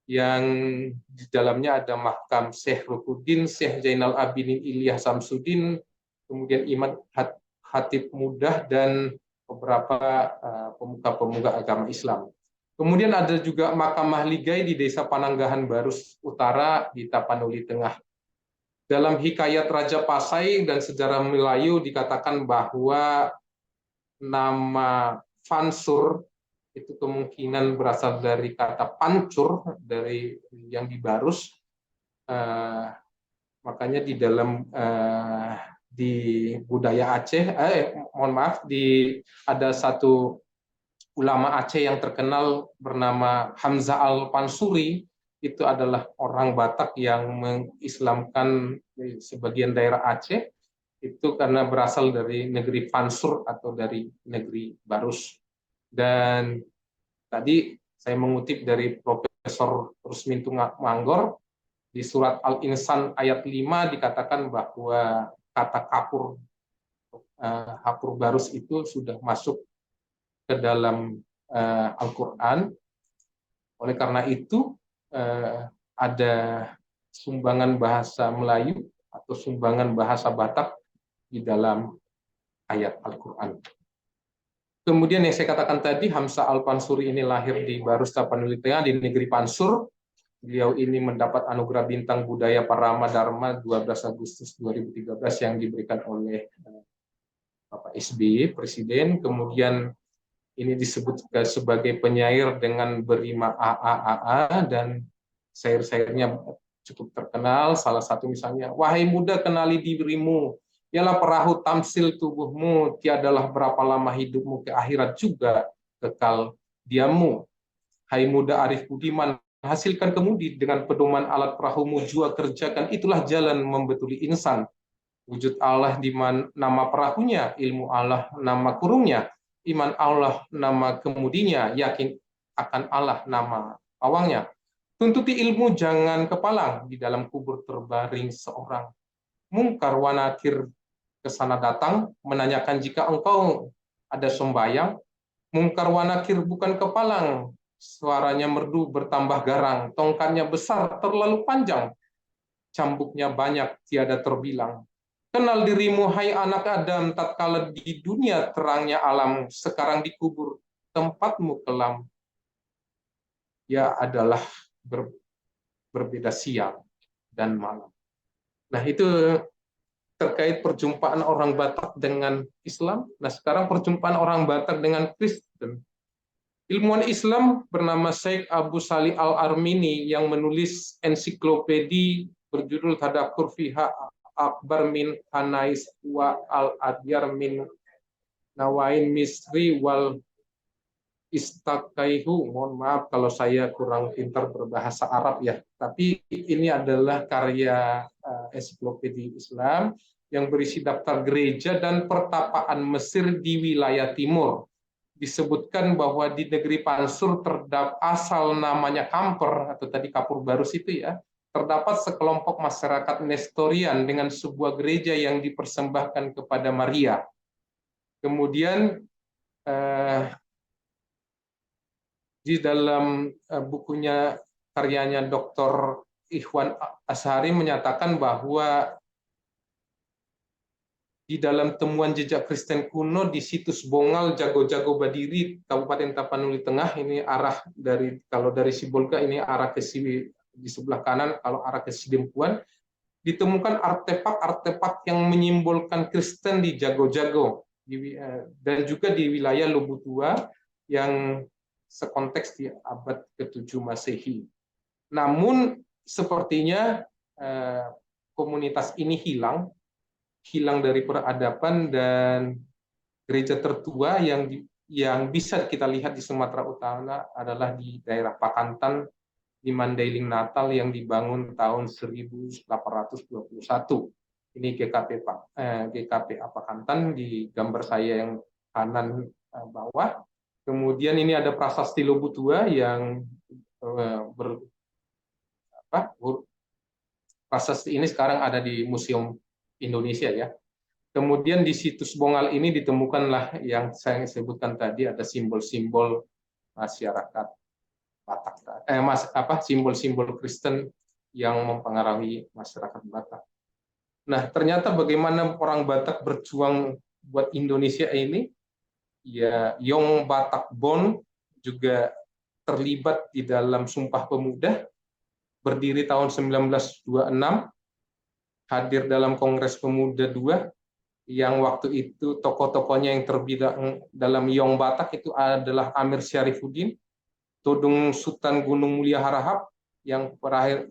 yang di dalamnya ada makam Syekh Rukuddin, Syekh Zainal Abidin Ilyas Samsudin, kemudian Imam Khatib Mudah dan beberapa pemuka-pemuka agama Islam. Kemudian ada juga makam Mahligai di Desa Pananggahan Barus Utara di Tapanuli Tengah. Dalam hikayat Raja Pasai dan sejarah Melayu dikatakan bahwa nama Fansur itu kemungkinan berasal dari kata pancur, dari yang di Barus. Makanya di dalam di budaya Aceh, mohon maaf, ada satu ulama Aceh yang terkenal bernama Hamzah Al-Pansuri. Itu adalah orang Batak yang mengislamkan sebagian daerah Aceh, itu karena berasal dari negeri Pansur atau dari negeri Barus. Dan tadi saya mengutip dari Profesor Rusmintu Manggor, di surat Al-Insan ayat 5 dikatakan bahwa kata Hapur Barus itu sudah masuk ke dalam Al-Quran. Oleh karena itu ada sumbangan bahasa Melayu atau sumbangan bahasa Batak di dalam ayat Al-Quran. Kemudian yang saya katakan tadi, Hamzah Al-Pansuri ini lahir di Barus Tapanuli Tengah di negeri Pansur. Beliau ini mendapat anugerah Bintang Budaya Parama Dharma 12 Agustus 2013 yang diberikan oleh Bapak SBY, Presiden. Kemudian ini disebut sebagai penyair dengan berima AA dan syair-syairnya cukup terkenal. Salah satu misalnya, wahai muda kenali dirimu, ialah perahu tamsil tubuhmu, tiadalah berapa lama hidupmu ke akhirat juga kekal diammu. Hai muda arif budiman, hasilkan kemudi dengan pedoman alat perahumu jua kerjakan, itulah jalan membetuli insan. Wujud Allah di nama perahunya, ilmu Allah nama kurungnya, iman Allah nama kemudinya, yakin akan Allah nama pawangnya. Tuntuti ilmu jangan kepalang, di dalam kubur terbaring seorang. Mungkar wa nakir kesana datang, menanyakan jika engkau ada sembahyang. Mungkar wa nakir bukan kepalang, suaranya merdu bertambah garang, tongkatnya besar terlalu panjang, cambuknya banyak tiada terbilang. Kenal dirimu hai anak Adam, tatkala di dunia terangnya alam, sekarang dikubur tempatmu kelam. Ya adalah berbeda siang dan malam. Nah, itu terkait perjumpaan orang Batak dengan Islam. Nah, sekarang perjumpaan orang Batak dengan Kristen. Ilmuwan Islam bernama Syekh Abu Salih Al-Armini yang menulis ensiklopedi berjudul Tadakur Fiha Akbar min Hanais wa Al-Adyar min Nawain Misri wal Istakaihu. Mohon maaf kalau saya kurang pintar berbahasa Arab ya, tapi ini adalah karya ensiklopedi Islam yang berisi daftar gereja dan pertapaan Mesir di wilayah timur. disebutkan bahwa di negeri Pansur terdapat asal namanya Kamper atau tadi Kapur Barus itu ya, terdapat sekelompok masyarakat Nestorian dengan sebuah gereja yang dipersembahkan kepada Maria. Kemudian di dalam bukunya karyanya Dr. Ikhwan Ashari menyatakan bahwa di dalam temuan jejak Kristen kuno di situs Bongal Jago-Jago Badiri Kabupaten Tapanuli Tengah, ini arah dari, kalau dari Sibolga ini arah ke di sebelah kanan, kalau arah ke Sidempuan, ditemukan artefak-artefak yang menyimbolkan Kristen di Jago-Jago dan juga di wilayah Lubu Tua yang sekonteks di abad ke-7 Masehi. Namun sepertinya komunitas ini hilang dari peradaban, dan gereja tertua yang bisa kita lihat di Sumatera Utara adalah di daerah Pakantan di Mandailing Natal yang dibangun tahun 1821. Ini GKP Pakantan di gambar saya yang kanan bawah. Kemudian ini ada prasasti Lubu Tua yang prasasti ini sekarang ada di Museum Indonesia ya. Kemudian di situs Bongal ini ditemukanlah yang saya sebutkan tadi, ada simbol-simbol masyarakat Batak, simbol-simbol Kristen yang mempengaruhi masyarakat Batak. Nah, ternyata bagaimana orang Batak berjuang buat Indonesia ini, ya Yong Batak Bon juga terlibat di dalam Sumpah Pemuda, berdiri tahun 1926, hadir dalam Kongres Pemuda II, yang waktu itu tokoh-tokohnya yang terlibat dalam Yong Batak itu adalah Amir Syarifuddin, Todung Sultan Gunung Mulia Harahap yang terakhir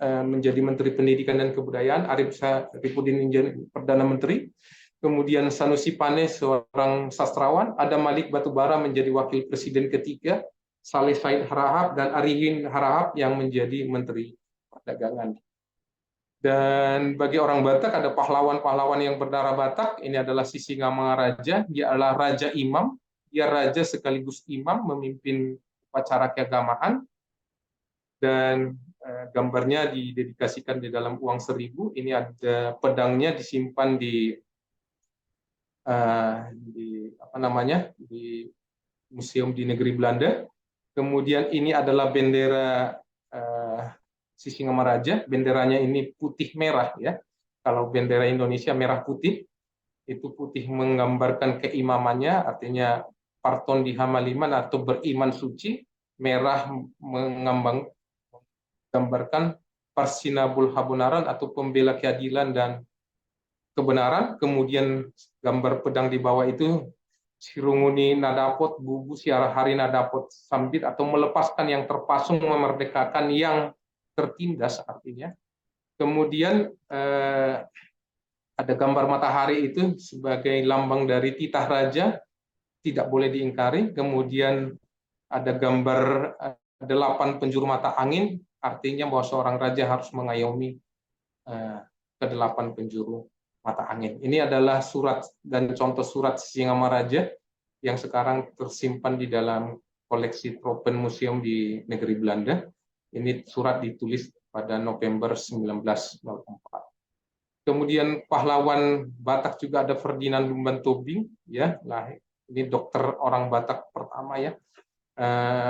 menjadi Menteri Pendidikan dan Kebudayaan, Arif Syarifuddin menjadi Perdana Menteri, kemudian Sanusi Pane seorang sastrawan, ada Malik Batubara menjadi Wakil Presiden ketiga, Saleh Said Harahap dan Arihin Harahap yang menjadi Menteri Perdagangan. Dan bagi orang Batak ada pahlawan-pahlawan yang berdarah Batak. Ini adalah Sisingamangaraja, dia adalah Raja Imam, dia raja sekaligus imam memimpin upacara keagamaan, dan gambarnya didedikasikan di dalam uang 1000. Ini ada pedangnya disimpan di museum di negeri Belanda. Kemudian ini adalah bendera Sisingamaraja, benderanya ini putih merah ya. Kalau bendera Indonesia merah putih, itu putih menggambarkan keimamannya, artinya parton di Hamaliman atau beriman suci, merah menggambarkan Parsinabul Habunaran atau pembela keadilan dan kebenaran. Kemudian gambar pedang di bawah itu Sirunguni Nadapot Bubu Siarahari Nadapot Sambit, atau melepaskan yang terpasung, memerdekakan yang tertindas artinya. Kemudian ada gambar matahari itu sebagai lambang dari titah raja, tidak boleh diingkari. Kemudian ada gambar 8 penjuru mata angin, artinya bahwa seorang raja harus mengayomi ke-8 penjuru mata angin. Ini adalah surat dan contoh surat Sisingamaraja yang sekarang tersimpan di dalam koleksi Tropen Museum di negeri Belanda. Ini surat ditulis pada November 1904. Kemudian pahlawan Batak juga ada Ferdinand Lumban Tobing, ya. Nah, ini dokter orang Batak pertama ya,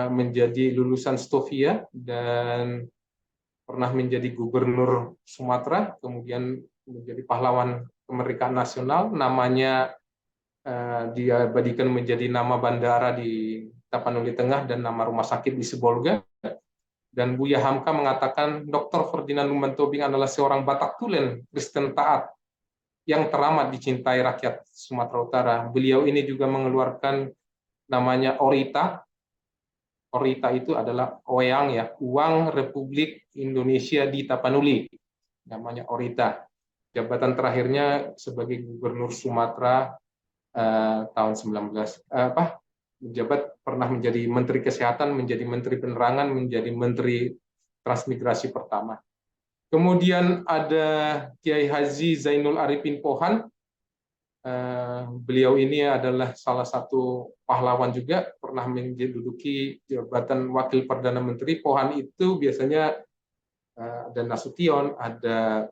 menjadi lulusan Stovia dan pernah menjadi gubernur Sumatera, kemudian menjadi pahlawan kemerdekaan nasional. Namanya diabadikan menjadi nama bandara di Tapanuli Tengah dan nama rumah sakit di Sibolga. Dan Buya Hamka mengatakan Dr. Ferdinand Lumban Tobing adalah seorang Batak Tulen, Kristen taat, yang teramat dicintai rakyat Sumatera Utara. Beliau ini juga mengeluarkan namanya Orita. Orita itu adalah Oyang ya, Uang Republik Indonesia di Tapanuli. Namanya Orita. Jabatan terakhirnya sebagai Gubernur Sumatera tahun 19 menjabat, pernah menjadi Menteri Kesehatan, menjadi Menteri Penerangan, menjadi Menteri Transmigrasi pertama. Kemudian ada Kiai Haji Zainul Arifin Pohan, Beliau ini adalah salah satu pahlawan juga, pernah menduduki jabatan Wakil Perdana Menteri. Pohan itu biasanya ada Nasution, ada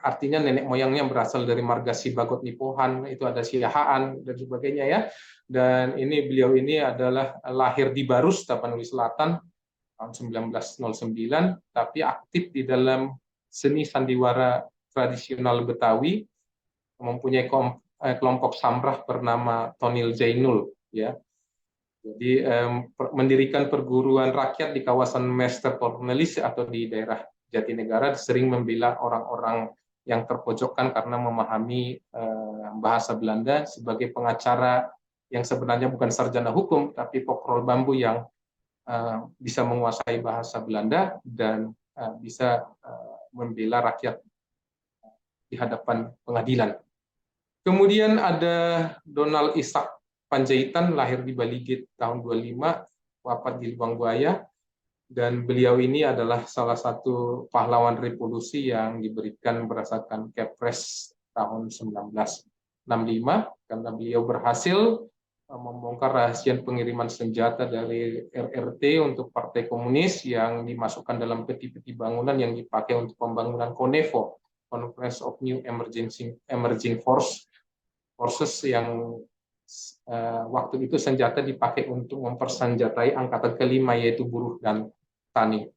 artinya nenek moyangnya berasal dari marga Sibagot Nipohan, itu ada Siahaan dan sebagainya ya. Dan ini beliau ini adalah lahir di Barus, Tapanuli Selatan tahun 1909, tapi aktif di dalam seni sandiwara tradisional Betawi, mempunyai kelompok samrah bernama Tonil Zainul ya. Jadi mendirikan perguruan rakyat di kawasan Meester Cornelis atau di daerah Jatinegara, sering membela orang-orang yang terpojokkan karena memahami bahasa Belanda, sebagai pengacara yang sebenarnya bukan sarjana hukum tapi pokrol bambu yang bisa menguasai bahasa Belanda dan bisa membela rakyat di hadapan pengadilan. Kemudian ada Donald Ishak Panjaitan, lahir di Baligit tahun 25, wafat di Lubang Buaya, dan beliau ini adalah salah satu pahlawan revolusi yang diberikan berdasarkan Kepres tahun 1965, karena beliau berhasil membongkar rahasia pengiriman senjata dari RRT untuk Partai Komunis yang dimasukkan dalam peti-peti bangunan yang dipakai untuk pembangunan CONEFO, Conference of New Emerging Forces, yang waktu itu senjata dipakai untuk mempersenjatai angkatan kelima, yaitu buruh dan tani.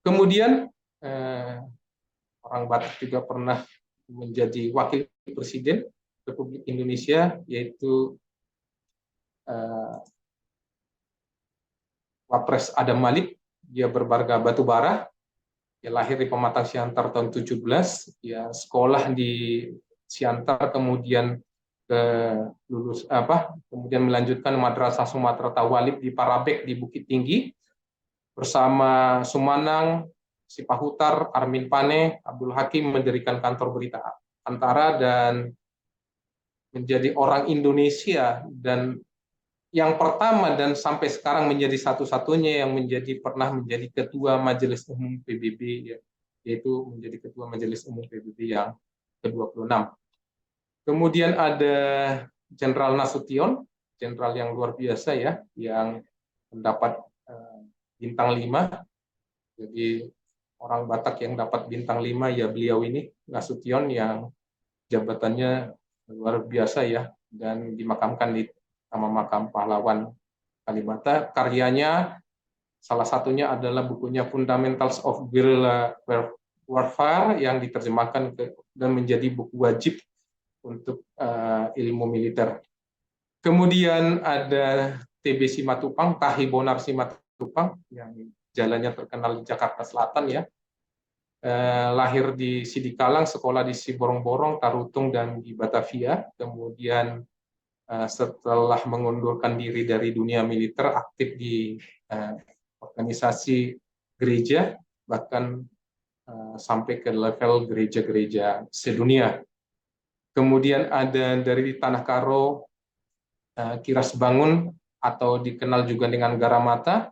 Kemudian orang Batak juga pernah menjadi wakil presiden Republik Indonesia, yaitu Wapres Adam Malik. Dia bermarga Batubara. Dia lahir di Pematang Siantar tahun 17. Dia sekolah di Siantar, kemudian kemudian melanjutkan Madrasah Sumatera Tawalib di Parabek di Bukit Tinggi bersama Sumanang, Sipahutar, Armin Pane, Abdul Hakim, mendirikan kantor berita Antara dan menjadi orang Indonesia dan yang pertama dan sampai sekarang menjadi satu-satunya yang pernah menjadi ketua Majelis Umum PBB, yaitu menjadi ketua Majelis Umum PBB yang ke-26. Kemudian ada Jenderal Nasution, jenderal yang luar biasa ya, yang mendapat bintang 5. Jadi orang Batak yang dapat bintang 5 ya beliau ini, Nasution, yang jabatannya luar biasa ya, dan dimakamkan di Taman Makam Pahlawan Kalibata. Karyanya salah satunya adalah bukunya Fundamentals of Guerrilla Warfare yang diterjemahkan dan menjadi buku wajib untuk ilmu militer. Kemudian ada TB Simatupang, Tahi Bonar Simatupang, yang jalannya terkenal di Jakarta Selatan ya. Lahir di Sidikalang, sekolah di Siborong-Borong, Tarutung, dan di Batavia. Kemudian setelah mengundurkan diri dari dunia militer, aktif di organisasi gereja, bahkan sampai ke level gereja-gereja sedunia. Kemudian ada dari Tanah Karo, Kiras Bangun, atau dikenal juga dengan Garamata,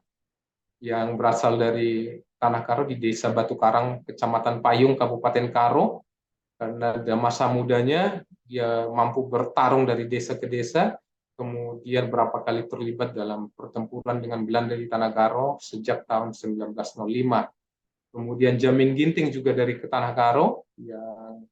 yang berasal dari Tanah Karo di Desa Batu Karang, Kecamatan Payung, Kabupaten Karo. Karena pada masa mudanya dia mampu bertarung dari desa ke desa, kemudian berapa kali terlibat dalam pertempuran dengan Belanda di Tanah Karo sejak tahun 1905. Kemudian Jamin Ginting juga dari Tanah Karo, yang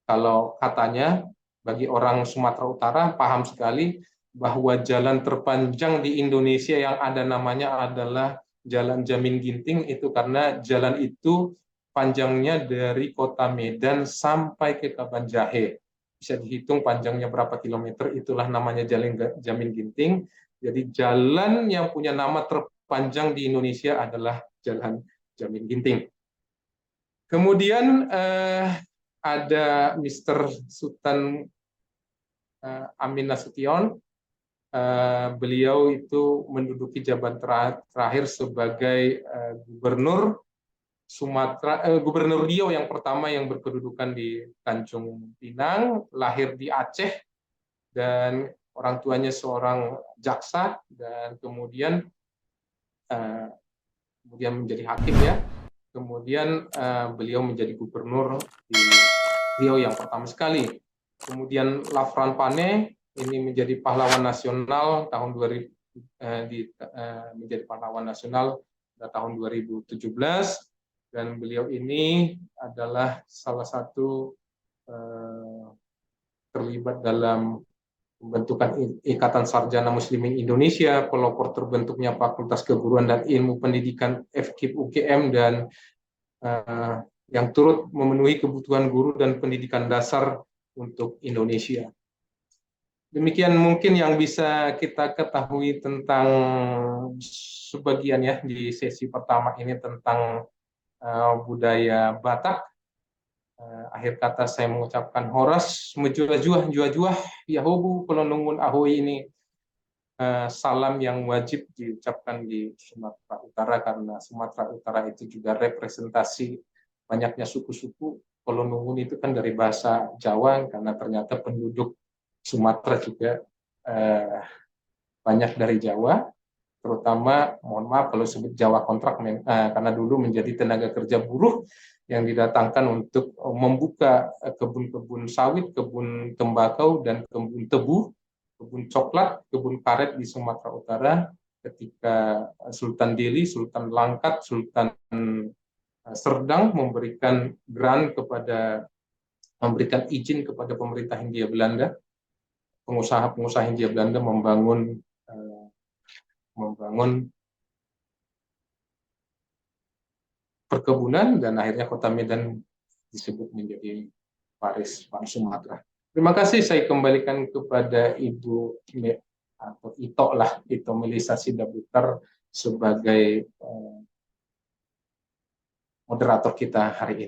kalau katanya bagi orang Sumatera Utara paham sekali bahwa jalan terpanjang di Indonesia yang ada namanya adalah Jalan Jamin Ginting, itu karena jalan itu panjangnya dari kota Medan sampai ke Kabanjahe. Bisa dihitung panjangnya berapa kilometer, itulah namanya Jalan Jamin Ginting. Jadi jalan yang punya nama terpanjang di Indonesia adalah Jalan Jamin Ginting. Kemudian ada Mr. Sultan Amin Nasution. Beliau itu menduduki jabatan terakhir sebagai gubernur Gubernur Riau yang pertama yang berkedudukan di Tanjung Pinang. Lahir di Aceh dan orang tuanya seorang jaksa, dan kemudian menjadi hakim ya. Kemudian beliau menjadi gubernur di Beliau yang pertama sekali. Kemudian Lafran Pane ini menjadi pahlawan nasional tahun 2000, menjadi pahlawan nasional pada tahun 2017, dan beliau ini adalah salah satu terlibat dalam pembentukan Ikatan Sarjana Muslimin Indonesia, pelopor terbentuknya Fakultas Keguruan dan Ilmu Pendidikan FKIP UGM, dan yang turut memenuhi kebutuhan guru dan pendidikan dasar untuk Indonesia. Demikian mungkin yang bisa kita ketahui tentang sebagian ya di sesi pertama ini tentang budaya Batak. Akhir kata saya mengucapkan horas mejuah-juah juah-juah yahobu pelonungun ahoy ini salam yang wajib diucapkan di Sumatera Utara, karena Sumatera Utara itu juga representasi banyaknya suku-suku. Pelonungun itu kan dari bahasa Jawa, karena ternyata penduduk Sumatera juga banyak dari Jawa, terutama mohon maaf kalau sebut Jawa kontrak, karena dulu menjadi tenaga kerja buruh yang didatangkan untuk membuka kebun-kebun sawit, kebun tembakau, dan kebun tebu, kebun coklat, kebun karet di Sumatera Utara ketika Sultan Delhi, Sultan Langkat, Sultan Serdang memberikan memberikan izin kepada pemerintah Hindia Belanda, pengusaha-pengusaha Hindia Belanda membangun perkebunan, dan akhirnya kota Medan disebut menjadi Paris Sumatera. Terima kasih, saya kembalikan kepada Ibu atau Ito Melisa Sidabutar sebagai moderator kita hari ini.